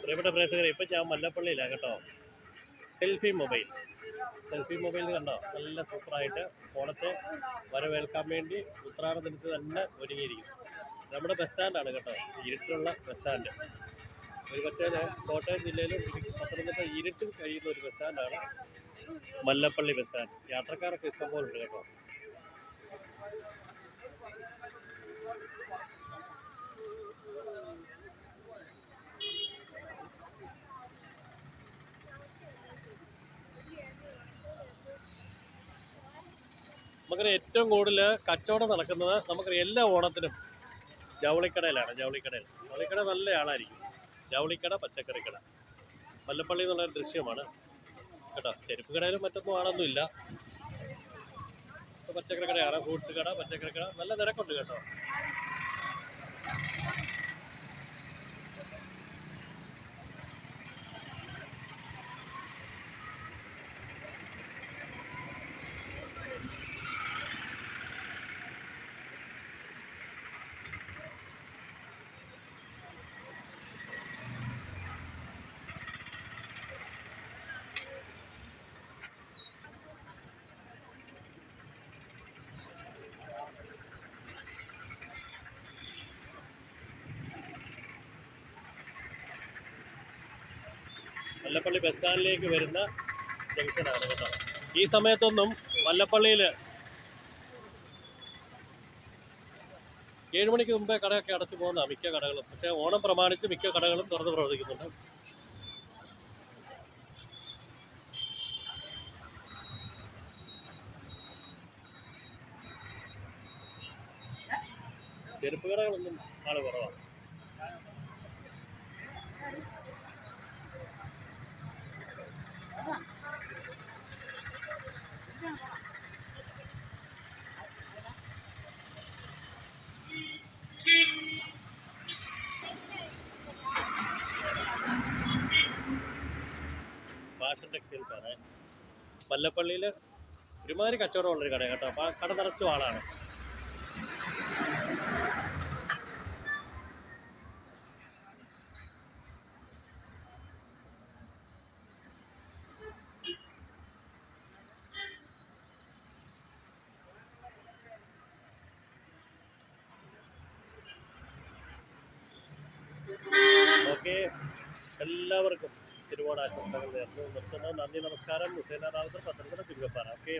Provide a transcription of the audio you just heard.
പ്രിയപ്പെട്ട പ്രേക്ഷകരെ, ഇപ്പം ഞാൻ മല്ലപ്പള്ളിയിലാണ് കേട്ടോ. സെൽഫി മൊബൈൽ കണ്ടോ, നല്ല സൂപ്പറായിട്ട് ഓണത്തെ വരവേൽക്കാൻ വേണ്ടി ഉത്രാട ദിനത്തിൽ തന്നെ ഒരുങ്ങിയിരിക്കും. നമ്മുടെ ബസ് സ്റ്റാൻഡാണ് കേട്ടോ, ഇരുട്ടുള്ള ബസ് സ്റ്റാൻഡ്. ഒരു പക്ഷേ കോട്ടയം ജില്ലയിലും പത്തനംതിട്ട ഇരുട്ടിൽ കഴിയുന്ന ഒരു ബസ് സ്റ്റാൻഡാണ് മല്ലപ്പള്ളി ബസ് സ്റ്റാൻഡ്. യാത്രക്കാരൊക്കെ ഇഷ്ടംപോലെ ഉണ്ട് കേട്ടോ. നമുക്കറിയാം ഏറ്റവും കൂടുതൽ കച്ചവടം നടക്കുന്നത് നമുക്കറിയാം എല്ലാ ഓണത്തിനും ജൗളിക്കടയിലാണ്. ജൗളിക്കട നല്ല ആളായിരിക്കും. ജൗളിക്കട, പച്ചക്കറിക്കട, മല്ലപ്പള്ളി എന്നുള്ളൊരു ദൃശ്യമാണ് കേട്ടോ. ചെരുപ്പ് കടയിലും മറ്റൊന്നും ആളൊന്നും ഇല്ല. പച്ചക്കറി കടയാണ്, ഫ്രൂട്ട്സ് കട, പച്ചക്കറി കട, നല്ല തിരക്കുണ്ട് കേട്ടോ. മല്ലപ്പള്ളി ബസ് സ്റ്റാൻഡിലേക്ക് വരുന്ന ജംഗ്ഷനാണ് കേട്ടോ. ഈ സമയത്തൊന്നും മല്ലപ്പള്ളിയിൽ 7 മണിക്ക് മുമ്പേ കടയൊക്കെ അടച്ചു പോകുന്ന മിക്ക കടകളും. പക്ഷേ ഓണം പ്രമാണിച്ച് മിക്ക കടകളും തുറന്ന് പ്രവർത്തിക്കുന്നുണ്ട്. ചെരുപ്പ് കടകളൊന്നും ആള് കുറവാണ്. ഫാഷൻ ടെക്സ്റ്റൈൽസ് ആണ് മല്ലപ്പള്ളിയിൽ. ഒരുമാതിരി കച്ചവടമുള്ളൊരു കട കേട്ടോ. അപ്പോൾ കട നിറച്ചും ആളാണ്. ഓക്കെ, എല്ലാവർക്കും തിരുവോണ ആശംസകൾ നേർന്നു നിർത്തുന്നു. നന്ദി, നമസ്കാരം. ഹുസൈന റാവുത്തർ, പത്തനംതിട്ട, ചുങ്കപ്പാറ. ഓക്കെ.